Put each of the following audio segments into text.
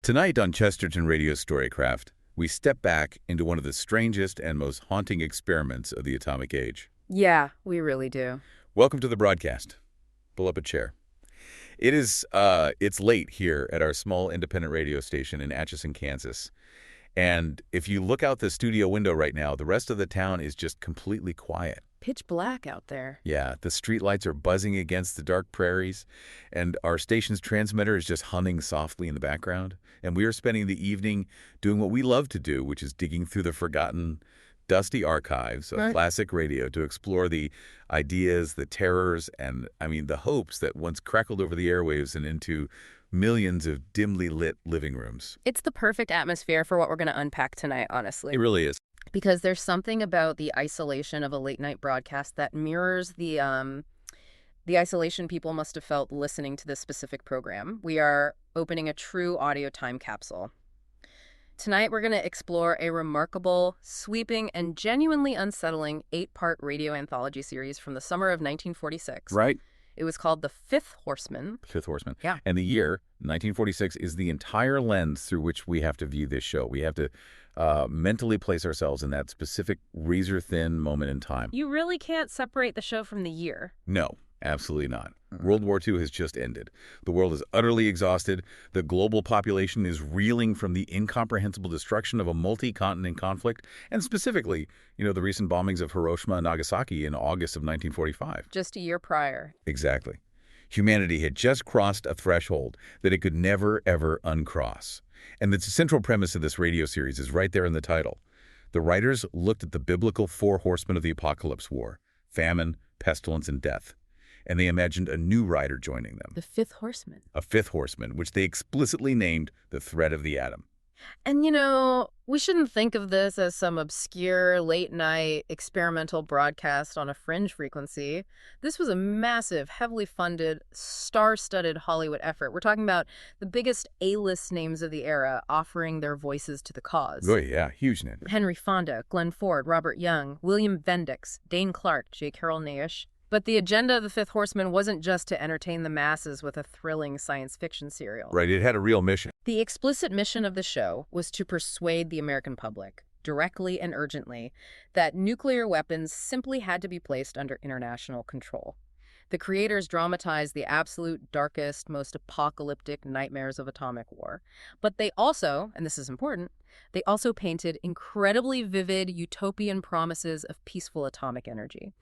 Tonight on Chesterton Radio Storycraft, we step back into one of the strangest and most haunting experiments of the atomic age. Yeah, we really do. Welcome to the broadcast. Pull up a chair. It's late here at our small independent radio station in Atchison, Kansas. And if you look out the studio window right now, the rest of the town is just completely quiet. Pitch black out there. Yeah, the streetlights are buzzing against the dark prairies, and our station's transmitter is just humming softly in the background. And we are spending the evening doing what we love to do, which is digging through the forgotten, dusty archives of classic radio to explore the ideas, the terrors, and, the hopes that once crackled over the airwaves and into millions of dimly lit living rooms. It's the perfect atmosphere for what we're going to unpack tonight, honestly. It really is. Because there's something about the isolation of a late-night broadcast that mirrors the isolation people must have felt listening to this specific program. We are opening a true audio time capsule. Tonight, we're going to explore a remarkable, sweeping, and genuinely unsettling 8-part radio anthology series from the summer of 1946. Right. It was called The Fifth Horseman. Fifth Horseman. Yeah. And the year, 1946, is the entire lens through which we have to view this show. We have to mentally place ourselves in that specific razor-thin moment in time. You really can't separate the show from the year. No, absolutely not. World War II has just ended. The world is utterly exhausted. The global population is reeling from the incomprehensible destruction of a multi-continent conflict, and specifically, the recent bombings of Hiroshima and Nagasaki in August of 1945. Just a year prior. Exactly. Humanity had just crossed a threshold that it could never, ever uncross. And the central premise of this radio series is right there in the title. The writers looked at the biblical 4 horsemen of the apocalypse war: famine, pestilence, and death. And they imagined a new rider joining them. The Fifth Horseman. A fifth horseman, which they explicitly named the threat of the atom. And, we shouldn't think of this as some obscure late-night experimental broadcast on a fringe frequency. This was a massive, heavily funded, star-studded Hollywood effort. We're talking about the biggest A-list names of the era offering their voices to the cause. Oh, yeah, huge name. Henry Fonda, Glenn Ford, Robert Young, William Bendix, Dane Clark, J. Carroll Naish. But the agenda of The Fifth Horseman wasn't just to entertain the masses with a thrilling science fiction serial. Right, it had a real mission. The explicit mission of the show was to persuade the American public, directly and urgently, that nuclear weapons simply had to be placed under international control. The creators dramatized the absolute darkest, most apocalyptic nightmares of atomic war. But they also, and this is important, they also painted incredibly vivid utopian promises of peaceful atomic energy.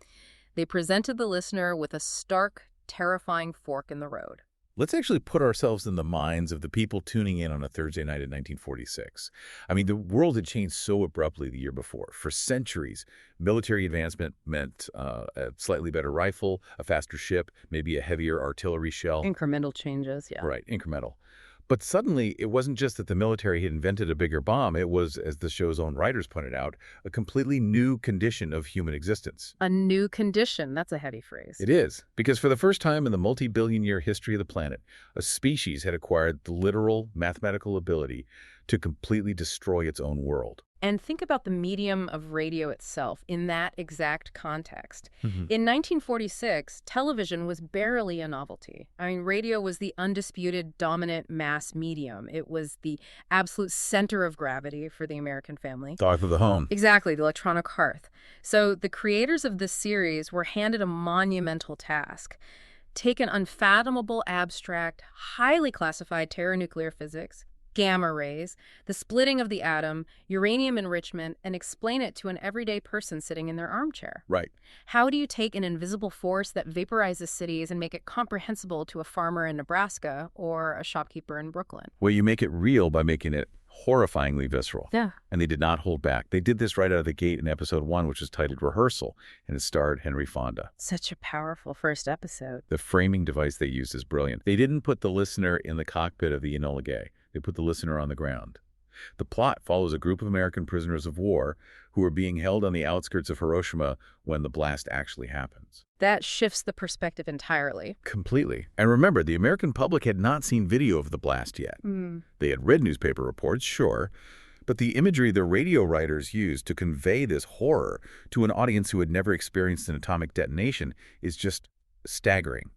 They presented the listener with a stark, terrifying fork in the road. Let's actually put ourselves in the minds of the people tuning in on a Thursday night in 1946. The world had changed so abruptly the year before. For centuries, military advancement meant a slightly better rifle, a faster ship, maybe a heavier artillery shell. Incremental changes, yeah. Right, incremental. But suddenly, it wasn't just that the military had invented a bigger bomb. It was, as the show's own writers pointed out, a completely new condition of human existence. A new condition. That's a heavy phrase. It is, because for the first time in the multi-billion-year history of the planet, a species had acquired the literal mathematical ability to completely destroy its own world. And think about the medium of radio itself in that exact context. Mm-hmm. In 1946, television was barely a novelty. Radio was the undisputed dominant mass medium. It was the absolute center of gravity for the American family. The hearth of the home. Exactly, the electronic hearth. So the creators of this series were handed a monumental task. Take an unfathomable, abstract, highly classified thermonuclear physics, gamma rays, the splitting of the atom, uranium enrichment, and explain it to an everyday person sitting in their armchair. Right. How do you take an invisible force that vaporizes cities and make it comprehensible to a farmer in Nebraska or a shopkeeper in Brooklyn? Well, you make it real by making it horrifyingly visceral. Yeah. And they did not hold back. They did this right out of the gate in episode 1, which was titled Rehearsal, and it starred Henry Fonda. Such a powerful first episode. The framing device they used is brilliant. They didn't put the listener in the cockpit of the Enola Gay. They put the listener on the ground. The plot follows a group of American prisoners of war who are being held on the outskirts of Hiroshima when the blast actually happens. That shifts the perspective entirely. Completely. And remember, the American public had not seen video of the blast yet. They had read newspaper reports, sure, but the imagery the radio writers used to convey this horror to an audience who had never experienced an atomic detonation is just staggering.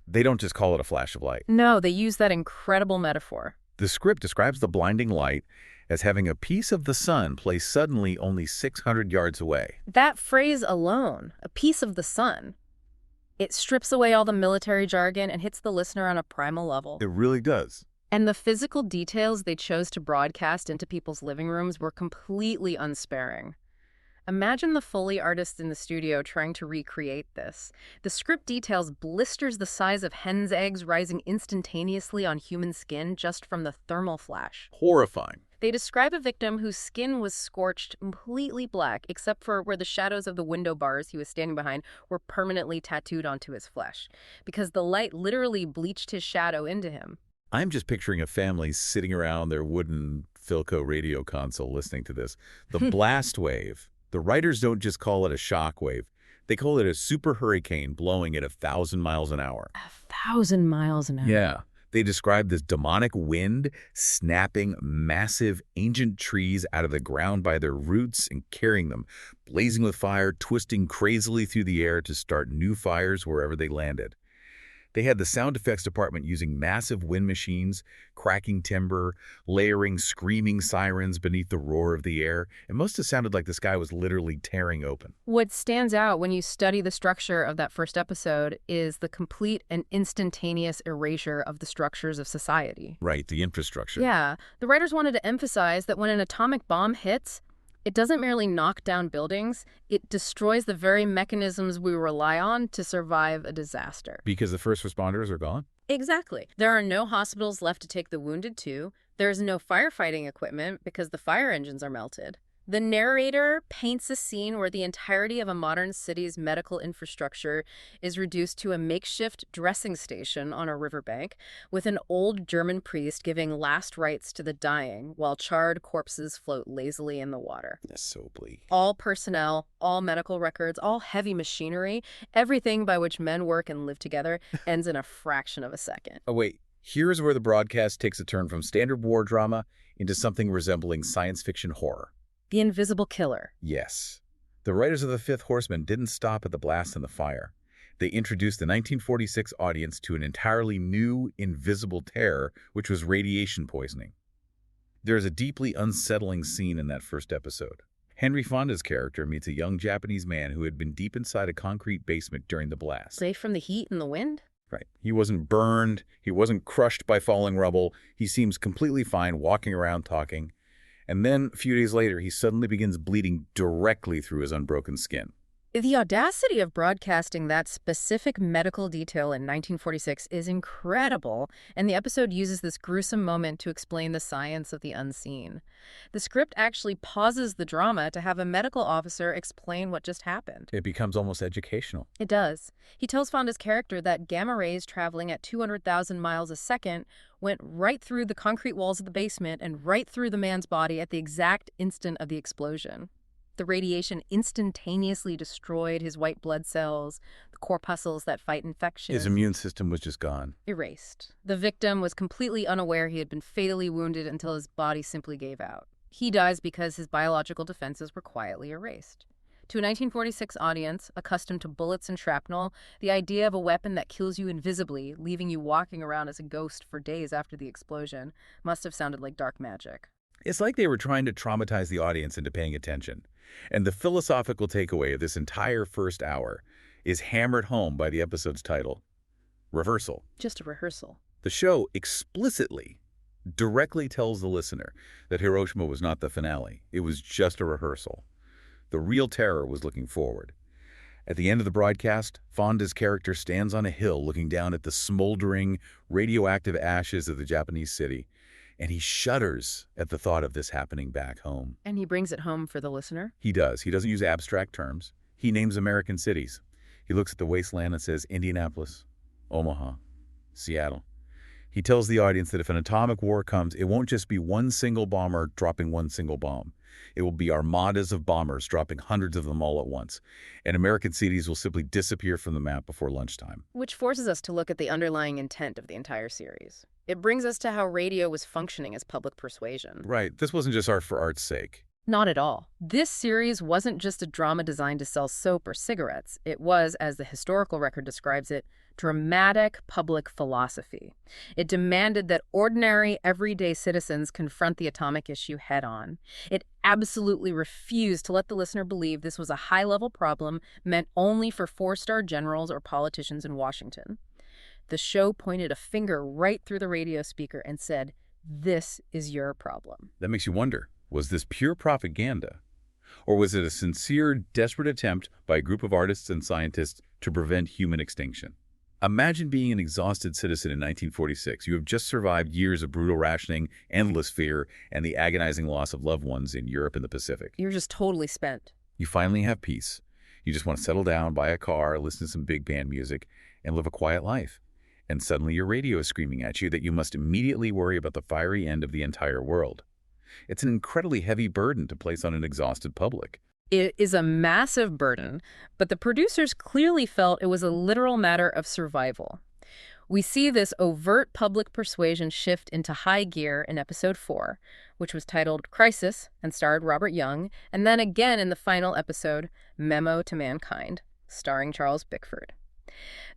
They don't just call it a flash of light. No, they use that incredible metaphor. The script describes the blinding light as having a piece of the sun placed suddenly only 600 yards away. That phrase alone, a piece of the sun, it strips away all the military jargon and hits the listener on a primal level. It really does. And the physical details they chose to broadcast into people's living rooms were completely unsparing. Imagine the Foley artists in the studio trying to recreate this. The script details blisters the size of hen's eggs rising instantaneously on human skin just from the thermal flash. Horrifying. They describe a victim whose skin was scorched completely black, except for where the shadows of the window bars he was standing behind were permanently tattooed onto his flesh, because the light literally bleached his shadow into him. I'm just picturing a family sitting around their wooden Philco radio console listening to this. The blast wave. The writers don't just call it a shock wave. They call it a super hurricane blowing at 1,000 miles an hour. 1,000 miles an hour. Yeah. They describe this demonic wind snapping massive ancient trees out of the ground by their roots and carrying them, blazing with fire, twisting crazily through the air to start new fires wherever they landed. They had the sound effects department using massive wind machines, cracking timber, layering screaming sirens beneath the roar of the air. It must have sounded like the sky was literally tearing open. What stands out when you study the structure of that first episode is the complete and instantaneous erasure of the structures of society. Right, the infrastructure. Yeah, the writers wanted to emphasize that when an atomic bomb hits, it doesn't merely knock down buildings, it destroys the very mechanisms we rely on to survive a disaster. Because the first responders are gone? Exactly. There are no hospitals left to take the wounded to. There's no firefighting equipment because the fire engines are melted. The narrator paints a scene where the entirety of a modern city's medical infrastructure is reduced to a makeshift dressing station on a riverbank, with an old German priest giving last rites to the dying while charred corpses float lazily in the water. That's so bleak. All personnel, all medical records, all heavy machinery, everything by which men work and live together ends in a fraction of a second. Oh, wait. Here's where the broadcast takes a turn from standard war drama into something resembling science fiction horror. The invisible killer. Yes. The writers of the Fifth Horseman didn't stop at the blast and the fire. They introduced the 1946 audience to an entirely new, invisible terror, which was radiation poisoning. There is a deeply unsettling scene in that first episode. Henry Fonda's character meets a young Japanese man who had been deep inside a concrete basement during the blast. Safe from the heat and the wind? Right. He wasn't burned. He wasn't crushed by falling rubble. He seems completely fine, walking around, talking. And then, a few days later, he suddenly begins bleeding directly through his unbroken skin. The audacity of broadcasting that specific medical detail in 1946 is incredible, and the episode uses this gruesome moment to explain the science of the unseen. The script actually pauses the drama to have a medical officer explain what just happened. It becomes almost educational. It does. He tells Fonda's character that gamma rays traveling at 200,000 miles a second went right through the concrete walls of the basement and right through the man's body at the exact instant of the explosion. The radiation instantaneously destroyed his white blood cells, the corpuscles that fight infection. His immune system was just gone. Erased. The victim was completely unaware he had been fatally wounded until his body simply gave out. He dies because his biological defenses were quietly erased. To a 1946 audience, accustomed to bullets and shrapnel, the idea of a weapon that kills you invisibly, leaving you walking around as a ghost for days after the explosion, must have sounded like dark magic. It's like they were trying to traumatize the audience into paying attention. And the philosophical takeaway of this entire first hour is hammered home by the episode's title, Rehearsal. Just a rehearsal. The show explicitly, directly tells the listener that Hiroshima was not the finale. It was just a rehearsal. The real terror was looking forward. At the end of the broadcast, Fonda's character stands on a hill looking down at the smoldering, radioactive ashes of the Japanese city. And he shudders at the thought of this happening back home. And he brings it home for the listener? He does. He doesn't use abstract terms. He names American cities. He looks at the wasteland and says Indianapolis, Omaha, Seattle. He tells the audience that if an atomic war comes, it won't just be one single bomber dropping one single bomb. It will be armadas of bombers dropping hundreds of them all at once. And American cities will simply disappear from the map before lunchtime. Which forces us to look at the underlying intent of the entire series. It brings us to how radio was functioning as public persuasion. Right. This wasn't just art for art's sake. Not at all. This series wasn't just a drama designed to sell soap or cigarettes. It was, as the historical record describes it, dramatic public philosophy. It demanded that ordinary, everyday citizens confront the atomic issue head-on. It absolutely refused to let the listener believe this was a high-level problem meant only for four-star generals or politicians in Washington. The show pointed a finger right through the radio speaker and said, "This is your problem." That makes you wonder, was this pure propaganda? Or was it a sincere, desperate attempt by a group of artists and scientists to prevent human extinction? Imagine being an exhausted citizen in 1946. You have just survived years of brutal rationing, endless fear, and the agonizing loss of loved ones in Europe and the Pacific. You're just totally spent. You finally have peace. You just want to settle down, buy a car, listen to some big band music, and live a quiet life. And suddenly your radio is screaming at you that you must immediately worry about the fiery end of the entire world. It's an incredibly heavy burden to place on an exhausted public. It is a massive burden, but the producers clearly felt it was a literal matter of survival. We see this overt public persuasion shift into high gear in episode 4, which was titled Crisis and starred Robert Young, and then again in the final episode, Memo to Mankind, starring Charles Bickford.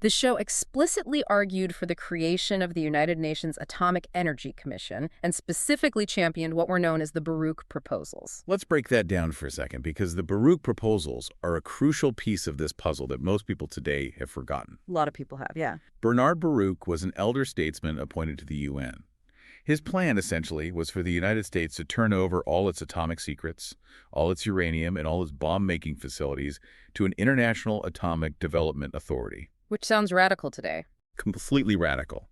The show explicitly argued for the creation of the United Nations Atomic Energy Commission and specifically championed what were known as the Baruch Proposals. Let's break that down for a second, because the Baruch Proposals are a crucial piece of this puzzle that most people today have forgotten. A lot of people have, yeah. Bernard Baruch was an elder statesman appointed to the UN. His plan, essentially, was for the United States to turn over all its atomic secrets, all its uranium, and all its bomb-making facilities to an International Atomic Development Authority. Which sounds radical today. Completely radical.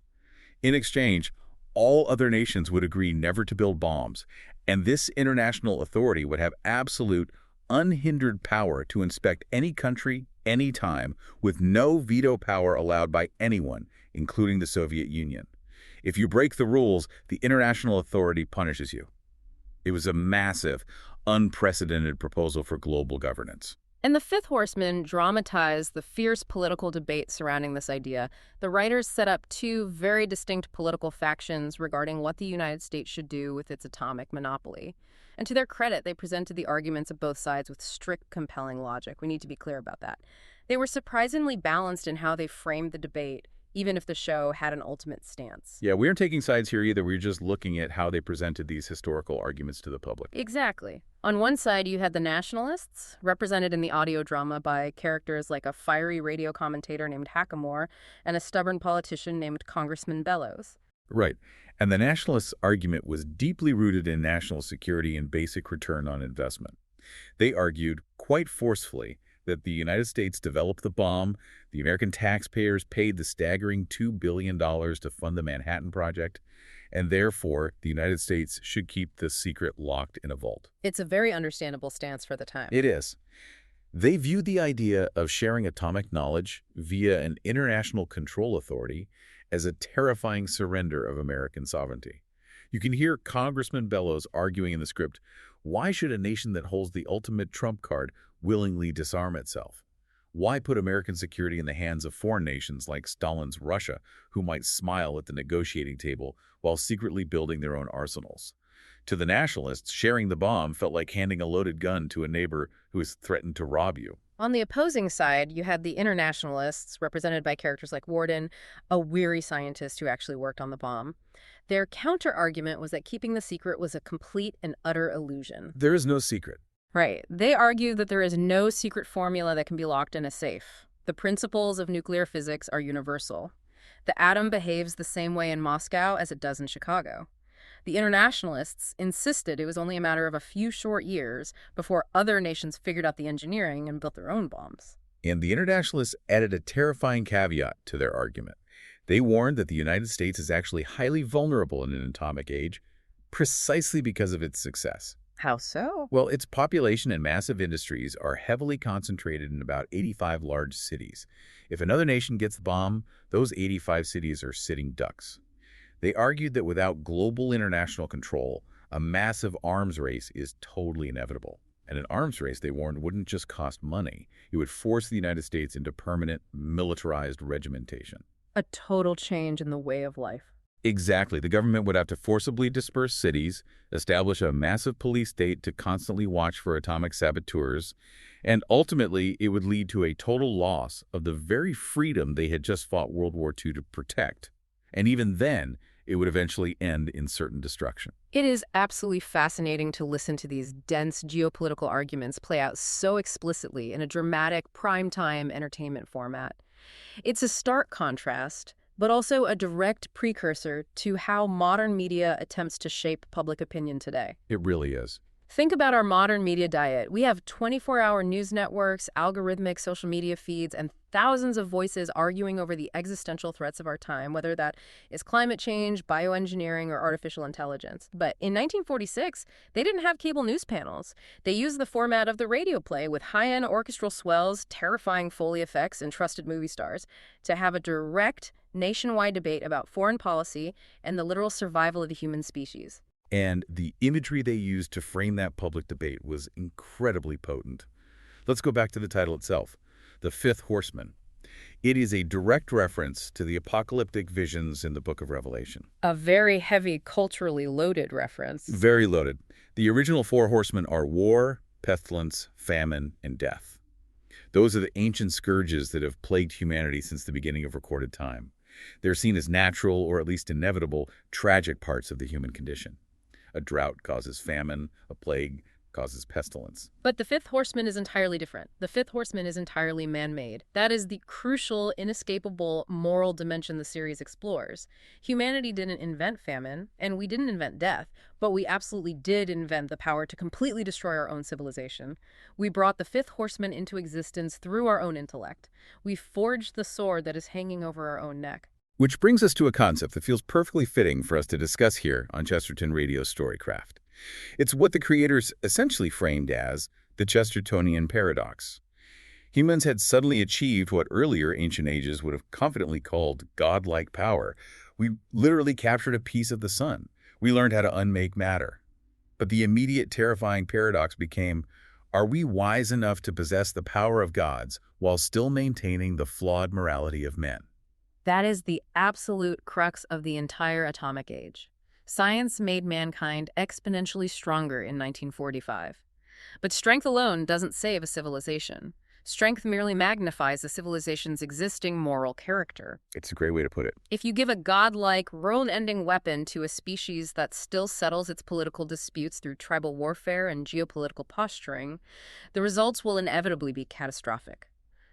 In exchange, all other nations would agree never to build bombs, and this international authority would have absolute, unhindered power to inspect any country, anytime, with no veto power allowed by anyone, including the Soviet Union. If you break the rules, the international authority punishes you. It was a massive, unprecedented proposal for global governance. And the Fifth Horseman dramatized the fierce political debate surrounding this idea. The writers set up two very distinct political factions regarding what the United States should do with its atomic monopoly. And to their credit, they presented the arguments of both sides with strict, compelling logic. We need to be clear about that. They were surprisingly balanced in how they framed the debate, even if the show had an ultimate stance. Yeah, we aren't taking sides here either. We're just looking at how they presented these historical arguments to the public. Exactly. On one side, you had the nationalists, represented in the audio drama by characters like a fiery radio commentator named Hackamore and a stubborn politician named Congressman Bellows. Right. And the nationalists' argument was deeply rooted in national security and basic return on investment. They argued, quite forcefully, that the United States developed the bomb, the American taxpayers paid the staggering $2 billion to fund the Manhattan Project, and therefore the United States should keep the secret locked in a vault. It's a very understandable stance for the time. It is. They viewed the idea of sharing atomic knowledge via an international control authority as a terrifying surrender of American sovereignty. You can hear Congressman Bellows arguing in the script, why should a nation that holds the ultimate trump card willingly disarm itself? Why put American security in the hands of foreign nations like Stalin's Russia, who might smile at the negotiating table while secretly building their own arsenals? To the nationalists, sharing the bomb felt like handing a loaded gun to a neighbor who has threatened to rob you. On the opposing side, you had the internationalists, represented by characters like Warden, a weary scientist who actually worked on the bomb. Their counter-argument was that keeping the secret was a complete and utter illusion. There is no secret. Right. They argue that there is no secret formula that can be locked in a safe. The principles of nuclear physics are universal. The atom behaves the same way in Moscow as it does in Chicago. The internationalists insisted it was only a matter of a few short years before other nations figured out the engineering and built their own bombs. And the internationalists added a terrifying caveat to their argument. They warned that the United States is actually highly vulnerable in an atomic age, precisely because of its success. How so? Well, its population and massive industries are heavily concentrated in about 85 large cities. If another nation gets the bomb, those 85 cities are sitting ducks. They argued that without global international control, a massive arms race is totally inevitable. And an arms race, they warned, wouldn't just cost money. It would force the United States into permanent, militarized regimentation. A total change in the way of life. Exactly. The government would have to forcibly disperse cities, establish a massive police state to constantly watch for atomic saboteurs, and ultimately it would lead to a total loss of the very freedom they had just fought World War II to protect. And even then, it would eventually end in certain destruction. It is absolutely fascinating to listen to these dense geopolitical arguments play out so explicitly in a dramatic, primetime entertainment format. It's a stark contrast, but also a direct precursor to how modern media attempts to shape public opinion today. It really is. Think about our modern media diet. We have 24-hour news networks, algorithmic social media feeds, and thousands of voices arguing over the existential threats of our time, whether that is climate change, bioengineering, or artificial intelligence. But in 1946, they didn't have cable news panels. They used the format of the radio play with high-end orchestral swells, terrifying Foley effects, and trusted movie stars to have a direct, nationwide debate about foreign policy and the literal survival of the human species. And the imagery they used to frame that public debate was incredibly potent. Let's go back to the title itself, The Fifth Horseman. It is a direct reference to the apocalyptic visions in the Book of Revelation. A very heavy, culturally loaded reference. Very loaded. The original four horsemen are war, pestilence, famine, and death. Those are the ancient scourges that have plagued humanity since the beginning of recorded time. They're seen as natural, or at least inevitable, tragic parts of the human condition. A drought causes famine, a plague causes pestilence. But the Fifth Horseman is entirely different. The Fifth Horseman is entirely man-made. That is the crucial, inescapable moral dimension the series explores. Humanity didn't invent famine, and we didn't invent death, but we absolutely did invent the power to completely destroy our own civilization. We brought the Fifth Horseman into existence through our own intellect. We forged the sword that is hanging over our own neck. Which brings us to a concept that feels perfectly fitting for us to discuss here on Chesterton Radio Storycraft. It's what the creators essentially framed as the Chestertonian paradox. Humans had suddenly achieved what earlier ancient ages would have confidently called godlike power. We literally captured a piece of the sun. We learned how to unmake matter. But the immediate terrifying paradox became, are we wise enough to possess the power of gods while still maintaining the flawed morality of men? That is the absolute crux of the entire atomic age. Science made mankind exponentially stronger in 1945. But strength alone doesn't save a civilization. Strength merely magnifies a civilization's existing moral character. It's a great way to put it. If you give a godlike, world-ending weapon to a species that still settles its political disputes through tribal warfare and geopolitical posturing, the results will inevitably be catastrophic.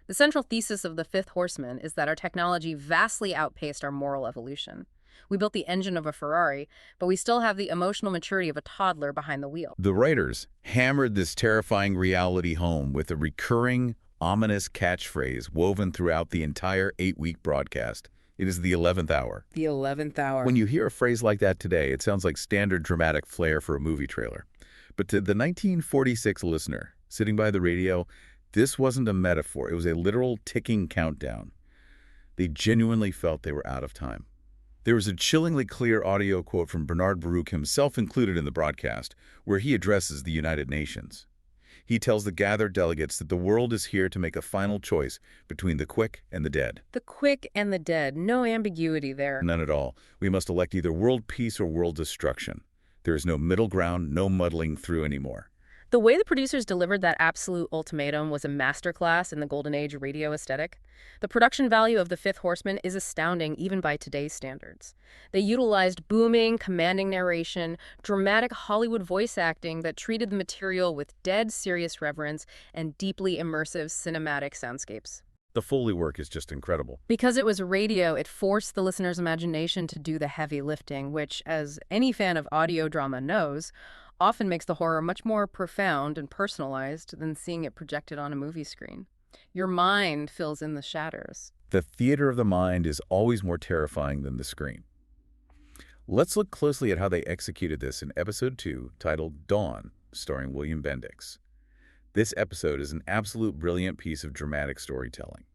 The central thesis of the Fifth Horseman is that our technology vastly outpaced our moral evolution. We built the engine of a Ferrari, but we still have the emotional maturity of a toddler behind the wheel. The writers hammered this terrifying reality home with a recurring, ominous catchphrase woven throughout the entire 8-week broadcast. It is the 11th hour. The 11th hour. When you hear a phrase like that today, it sounds like standard dramatic flair for a movie trailer. But to the 1946 listener sitting by the radio, this wasn't a metaphor. It was a literal ticking countdown. They genuinely felt they were out of time. There was a chillingly clear audio quote from Bernard Baruch himself included in the broadcast, where he addresses the United Nations. He tells the gathered delegates that the world is here to make a final choice between the quick and the dead. The quick and the dead. No ambiguity there. None at all. We must elect either world peace or world destruction. There is no middle ground, no muddling through anymore. The way the producers delivered that absolute ultimatum was a masterclass in the golden age radio aesthetic. The production value of The Fifth Horseman is astounding even by today's standards. They utilized booming, commanding narration, dramatic Hollywood voice acting that treated the material with dead serious reverence, and deeply immersive cinematic soundscapes. The Foley work is just incredible. Because it was radio, it forced the listener's imagination to do the heavy lifting, which, as any fan of audio drama knows, often makes the horror much more profound and personalized than seeing it projected on a movie screen. Your mind fills in the shadows. The theater of the mind is always more terrifying than the screen. Let's look closely at how they executed this in Episode 2, titled Dawn, starring William Bendix. This episode is an absolute brilliant piece of dramatic storytelling.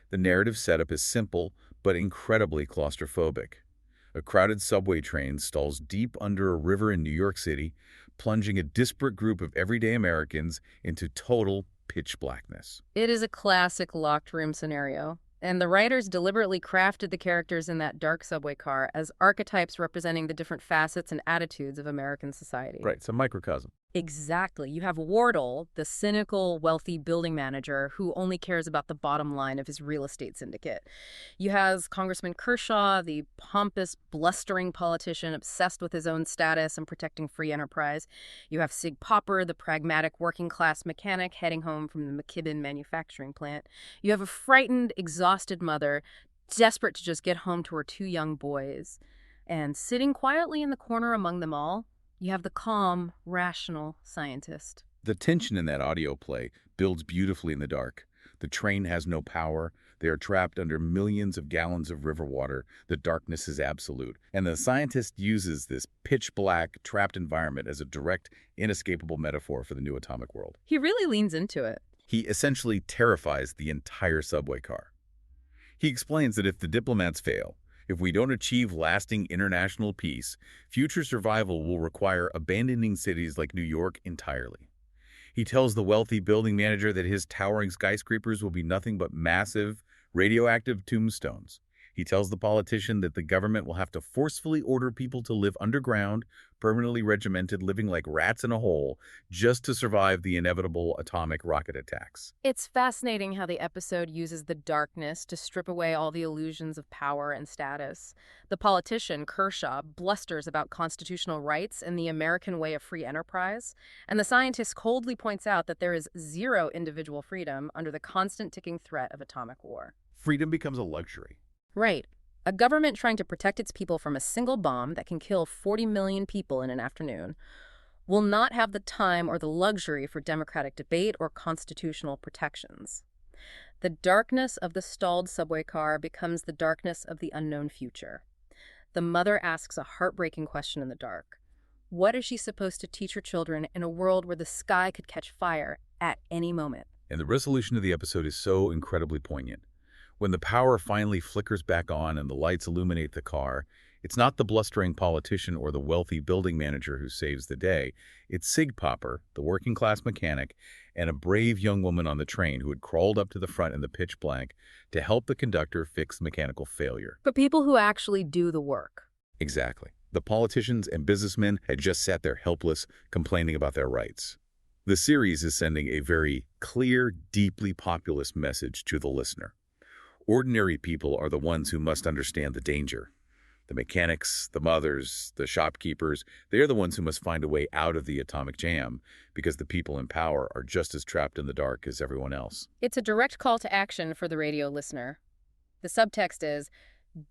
The narrative setup is simple, but incredibly claustrophobic. A crowded subway train stalls deep under a river in New York City, plunging a disparate group of everyday Americans into total pitch blackness. It is a classic locked room scenario. And the writers deliberately crafted the characters in that dark subway car as archetypes representing the different facets and attitudes of American society. Right, it's a microcosm. Exactly. You have Wardle, the cynical, wealthy building manager who only cares about the bottom line of his real estate syndicate. You have Congressman Kershaw, the pompous, blustering politician obsessed with his own status and protecting free enterprise. You have Sig Popper, the pragmatic working-class mechanic heading home from the McKibben manufacturing plant. You have a frightened, exhausted mother, desperate to just get home to her two young boys. And sitting quietly in the corner among them all, you have the calm, rational scientist. The tension in that audio play builds beautifully in the dark. The train has no power. They are trapped under millions of gallons of river water. The darkness is absolute. And the scientist uses this pitch-black, trapped environment as a direct, inescapable metaphor for the new atomic world. He really leans into it. He essentially terrifies the entire subway car. He explains that if the diplomats fail, if we don't achieve lasting international peace, future survival will require abandoning cities like New York entirely. He tells the wealthy building manager that his towering skyscrapers will be nothing but massive, radioactive tombstones. He tells the politician that the government will have to forcefully order people to live underground, permanently regimented, living like rats in a hole, just to survive the inevitable atomic rocket attacks. It's fascinating how the episode uses the darkness to strip away all the illusions of power and status. The politician, Kershaw, blusters about constitutional rights and the American way of free enterprise, and the scientist coldly points out that there is zero individual freedom under the constant ticking threat of atomic war. Freedom becomes a luxury. Right. A government trying to protect its people from a single bomb that can kill 40 million people in an afternoon will not have the time or the luxury for democratic debate or constitutional protections. The darkness of the stalled subway car becomes the darkness of the unknown future. The mother asks a heartbreaking question in the dark. What is she supposed to teach her children in a world where the sky could catch fire at any moment? And the resolution of the episode is so incredibly poignant. When the power finally flickers back on and the lights illuminate the car, it's not the blustering politician or the wealthy building manager who saves the day. It's Sig Popper, the working-class mechanic, and a brave young woman on the train who had crawled up to the front in the pitch black to help the conductor fix the mechanical failure. But people who actually do the work. Exactly. The politicians and businessmen had just sat there helpless, complaining about their rights. The series is sending a very clear, deeply populist message to the listener. Ordinary people are the ones who must understand the danger. The mechanics, the mothers, the shopkeepers, they're the ones who must find a way out of the atomic jam because the people in power are just as trapped in the dark as everyone else. It's a direct call to action for the radio listener. The subtext is,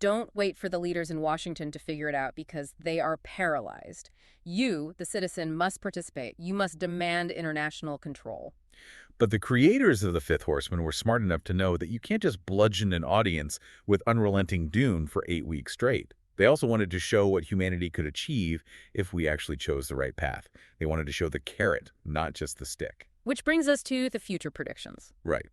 don't wait for the leaders in Washington to figure it out because they are paralyzed. You, the citizen, must participate. You must demand international control. But the creators of the Fifth Horseman were smart enough to know that you can't just bludgeon an audience with unrelenting doom for 8 weeks straight. They also wanted to show what humanity could achieve if we actually chose the right path. They wanted to show the carrot, not just the stick. Which brings us to the future predictions. Right.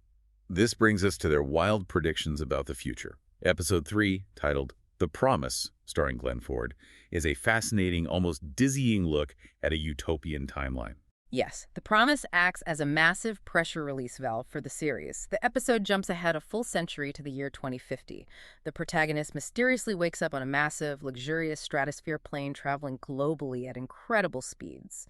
This brings us to their wild predictions about the future. Episode 3, titled The Promise, starring Glenn Ford, is a fascinating, almost dizzying look at a utopian timeline. Yes, The Promise acts as a massive pressure release valve for the series. The episode jumps ahead a full century to the year 2050. The protagonist mysteriously wakes up on a massive, luxurious stratosphere plane traveling globally at incredible speeds.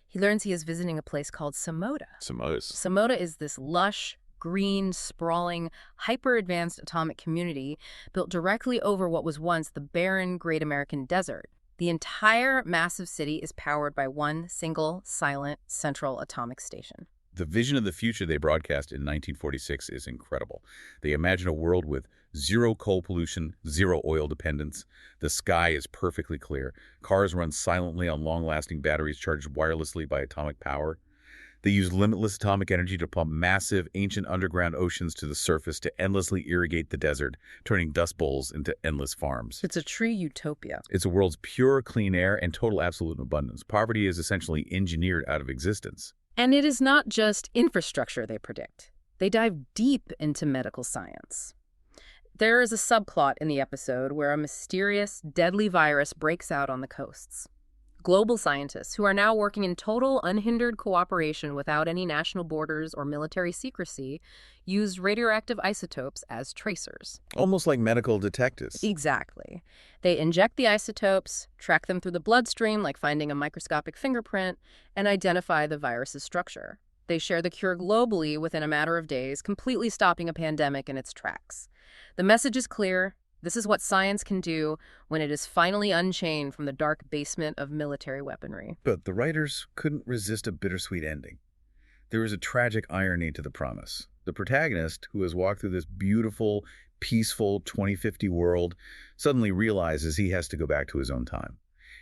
He learns he is visiting a place called Samoda. Samoda is this lush, green, sprawling, hyper-advanced atomic community built directly over what was once the barren Great American Desert. The entire massive city is powered by one single, silent, central atomic station. The vision of the future they broadcast in 1946 is incredible. They imagine a world with zero coal pollution, zero oil dependence. The sky is perfectly clear. Cars run silently on long-lasting batteries charged wirelessly by atomic power. They use limitless atomic energy to pump massive, ancient underground oceans to the surface to endlessly irrigate the desert, turning dust bowls into endless farms. It's a true utopia. It's a world's pure, clean air and total absolute abundance. Poverty is essentially engineered out of existence. And it is not just infrastructure they predict. They dive deep into medical science. There is a subplot in the episode where a mysterious, deadly virus breaks out on the coasts. global scientists who are now working in total unhindered cooperation without any national borders or military secrecy use radioactive isotopes as tracers. Almost like medical detectives. Exactly. They inject the isotopes, track them through the bloodstream like finding a microscopic fingerprint, and identify the virus's structure. They share the cure globally within a matter of days, completely stopping a pandemic in its tracks. The message is clear. This is what science can do when it is finally unchained from the dark basement of military weaponry. But the writers couldn't resist a bittersweet ending. There is a tragic irony to the promise. The protagonist, who has walked through this beautiful, peaceful 2050 world, suddenly realizes he has to go back to his own time.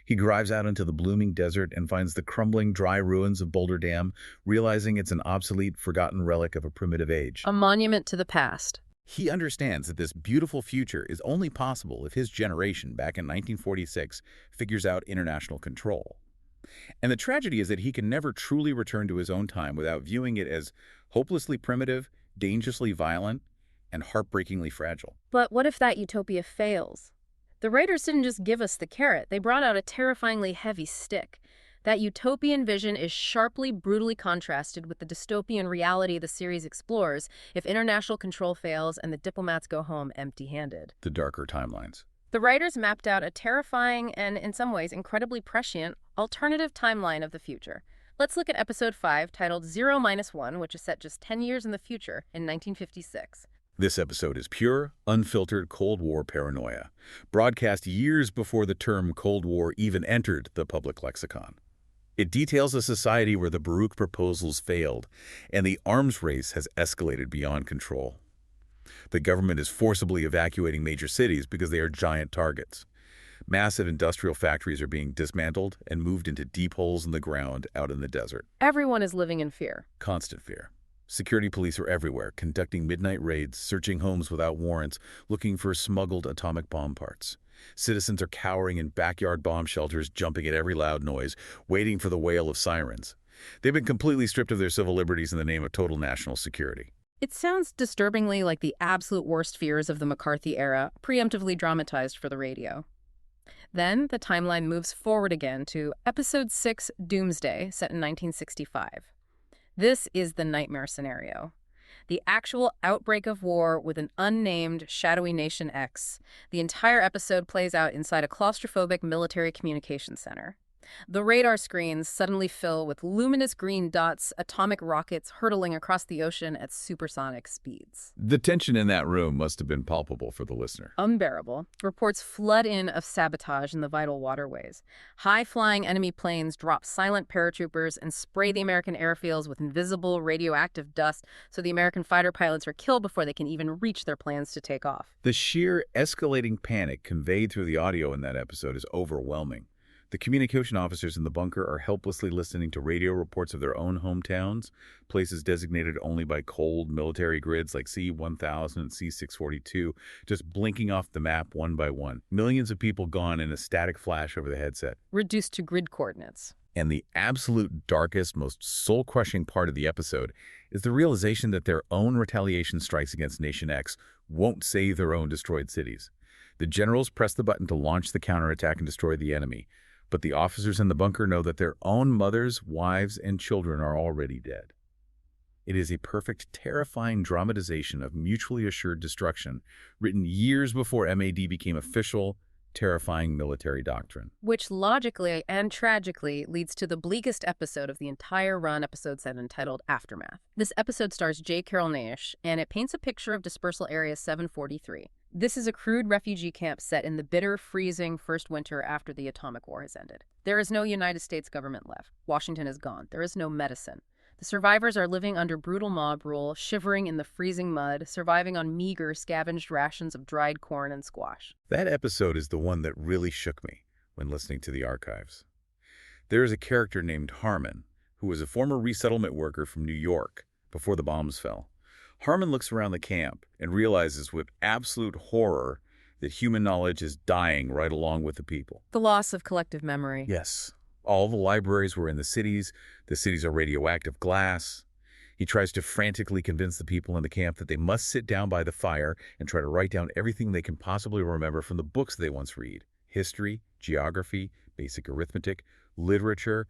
He drives out into the blooming desert and finds the crumbling, dry ruins of Boulder Dam, realizing it's an obsolete, forgotten relic of a primitive age. A monument to the past. He understands that this beautiful future is only possible if his generation, back in 1946, figures out international control. And the tragedy is that he can never truly return to his own time without viewing it as hopelessly primitive, dangerously violent, and heartbreakingly fragile. But what if that utopia fails? The writers didn't just give us the carrot, they brought out a terrifyingly heavy stick. That utopian vision is sharply, brutally contrasted with the dystopian reality the series explores if international control fails and the diplomats go home empty-handed. The darker timelines. The writers mapped out a terrifying and, in some ways, incredibly prescient alternative timeline of the future. Let's look at episode 5, titled 0-1, which is set just 10 years in the future, in 1956. This episode is pure, unfiltered Cold War paranoia, broadcast years before the term Cold War even entered the public lexicon. It details a society where the Baruch proposals failed, and the arms race has escalated beyond control. The government is forcibly evacuating major cities because they are giant targets. Massive industrial factories are being dismantled and moved into deep holes in the ground out in the desert. Everyone is living in fear. Constant fear. Security police are everywhere, conducting midnight raids, searching homes without warrants, looking for smuggled atomic bomb parts. Citizens are cowering in backyard bomb shelters, jumping at every loud noise, waiting for the wail of sirens. They've been completely stripped of their civil liberties in the name of total national security. It sounds disturbingly like the absolute worst fears of the McCarthy era, preemptively dramatized for the radio. Then the timeline moves forward again to Episode 6, Doomsday, set in 1965. This is the nightmare scenario. The actual outbreak of war with an unnamed, shadowy Nation X. The entire episode plays out inside a claustrophobic military communications center. The radar screens suddenly fill with luminous green dots, atomic rockets hurtling across the ocean at supersonic speeds. The tension in that room must have been palpable for the listener. Unbearable. Reports flood in of sabotage in the vital waterways. High-flying enemy planes drop silent paratroopers and spray the American airfields with invisible radioactive dust so the American fighter pilots are killed before they can even reach their plans to take off. The sheer escalating panic conveyed through the audio in that episode is overwhelming. The communication officers in the bunker are helplessly listening to radio reports of their own hometowns, places designated only by cold military grids like C-1000 and C-642, just blinking off the map one by one. Millions of people gone in a static flash over the headset. Reduced to grid coordinates. And the absolute darkest, most soul-crushing part of the episode is the realization that their own retaliation strikes against Nation X won't save their own destroyed cities. The generals press the button to launch the counterattack and destroy the enemy. But the officers in the bunker know that their own mothers, wives, and children are already dead. It is a perfect, terrifying dramatization of mutually assured destruction, written years before MAD became official, terrifying military doctrine. Which logically and tragically leads to the bleakest episode of the entire run, episode 7, titled Aftermath. This episode stars J. Carroll Naish, and it paints a picture of Dispersal Area 743. This is a crude refugee camp set in the bitter, freezing first winter after the atomic war has ended. There is no United States government left. Washington is gone. There is no medicine. The survivors are living under brutal mob rule, shivering in the freezing mud, surviving on meager, scavenged rations of dried corn and squash. That episode is the one that really shook me when listening to the archives. There is a character named Harmon, who was a former resettlement worker from New York before the bombs fell. Harmon looks around the camp and realizes with absolute horror that human knowledge is dying right along with the people. The loss of collective memory. Yes. All the libraries were in the cities. The cities are radioactive glass. He tries to frantically convince the people in the camp that they must sit down by the fire and try to write down everything they can possibly remember from the books they once read. History, geography, basic arithmetic, literature.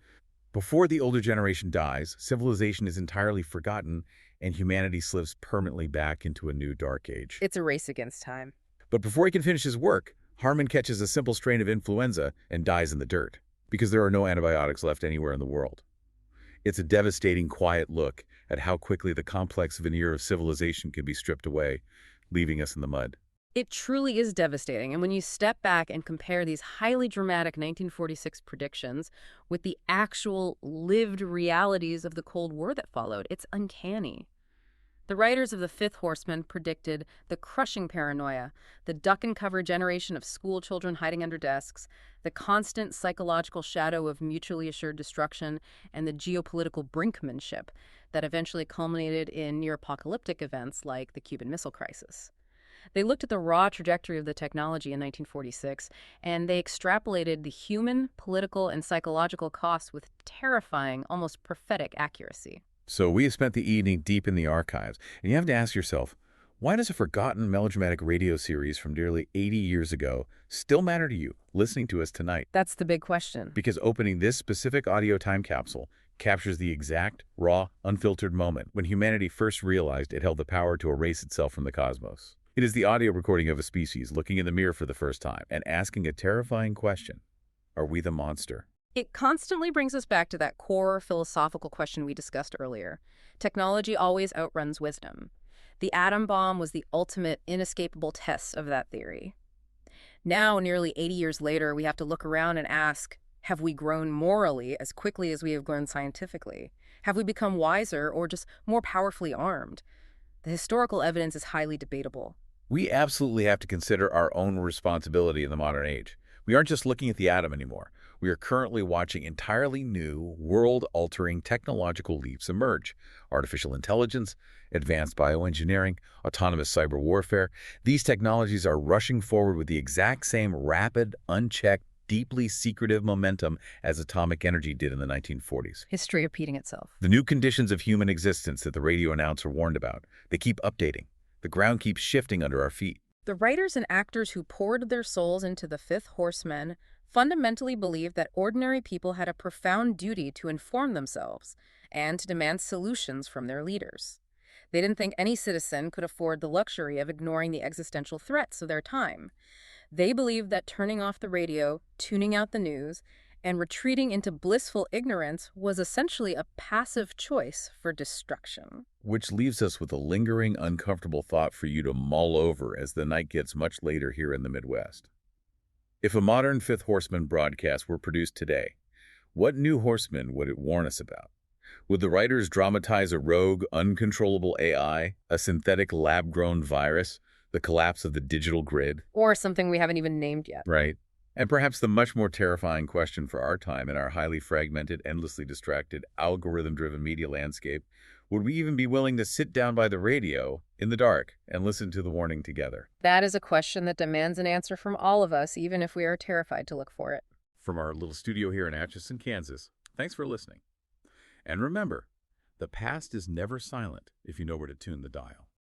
Before the older generation dies, civilization is entirely forgotten and humanity slips permanently back into a new dark age. It's a race against time. But before he can finish his work, Harmon catches a simple strain of influenza and dies in the dirt because there are no antibiotics left anywhere in the world. It's a devastating, quiet look at how quickly the complex veneer of civilization can be stripped away, leaving us in the mud. It truly is devastating, and when you step back and compare these highly dramatic 1946 predictions with the actual lived realities of the Cold War that followed, it's uncanny. The writers of the Fifth Horseman predicted the crushing paranoia, the duck-and-cover generation of school children hiding under desks, the constant psychological shadow of mutually assured destruction, and the geopolitical brinkmanship that eventually culminated in near-apocalyptic events like the Cuban Missile Crisis. They looked at the raw trajectory of the technology in 1946, and they extrapolated the human, political, and psychological costs with terrifying, almost prophetic accuracy. So we have spent the evening deep in the archives, and you have to ask yourself, why does a forgotten melodramatic radio series from nearly 80 years ago still matter to you listening to us tonight? That's the big question. Because opening this specific audio time capsule captures the exact, raw, unfiltered moment when humanity first realized it held the power to erase itself from the cosmos. It is the audio recording of a species looking in the mirror for the first time and asking a terrifying question. Are we the monster? It constantly brings us back to that core philosophical question we discussed earlier. Technology always outruns wisdom. The atom bomb was the ultimate, inescapable test of that theory. Now, nearly 80 years later, we have to look around and ask, have we grown morally as quickly as we have grown scientifically? Have we become wiser or just more powerfully armed? The historical evidence is highly debatable. We absolutely have to consider our own responsibility in the modern age. We aren't just looking at the atom anymore. We are currently watching entirely new, world-altering technological leaps emerge. Artificial intelligence, advanced bioengineering, autonomous cyber warfare. These technologies are rushing forward with the exact same rapid, unchecked, deeply secretive momentum as atomic energy did in the 1940s. History repeating itself. The new conditions of human existence that the radio announcer warned about, they keep updating. The ground keeps shifting under our feet. The writers and actors who poured their souls into the Fifth Horseman fundamentally believed that ordinary people had a profound duty to inform themselves and to demand solutions from their leaders. They didn't think any citizen could afford the luxury of ignoring the existential threats of their time. They believed that turning off the radio, tuning out the news, and retreating into blissful ignorance was essentially a passive choice for destruction. Which leaves us with a lingering, uncomfortable thought for you to mull over as the night gets much later here in the Midwest. If a modern Fifth Horseman broadcast were produced today, what new horseman would it warn us about? Would the writers dramatize a rogue, uncontrollable AI, a synthetic lab-grown virus, the collapse of the digital grid? Or something we haven't even named yet. Right. And perhaps the much more terrifying question for our time in our highly fragmented, endlessly distracted, algorithm-driven media landscape, would we even be willing to sit down by the radio in the dark and listen to the warning together? That is a question that demands an answer from all of us, even if we are terrified to look for it. From our little studio here in Atchison, Kansas, thanks for listening. And remember, the past is never silent if you know where to tune the dial.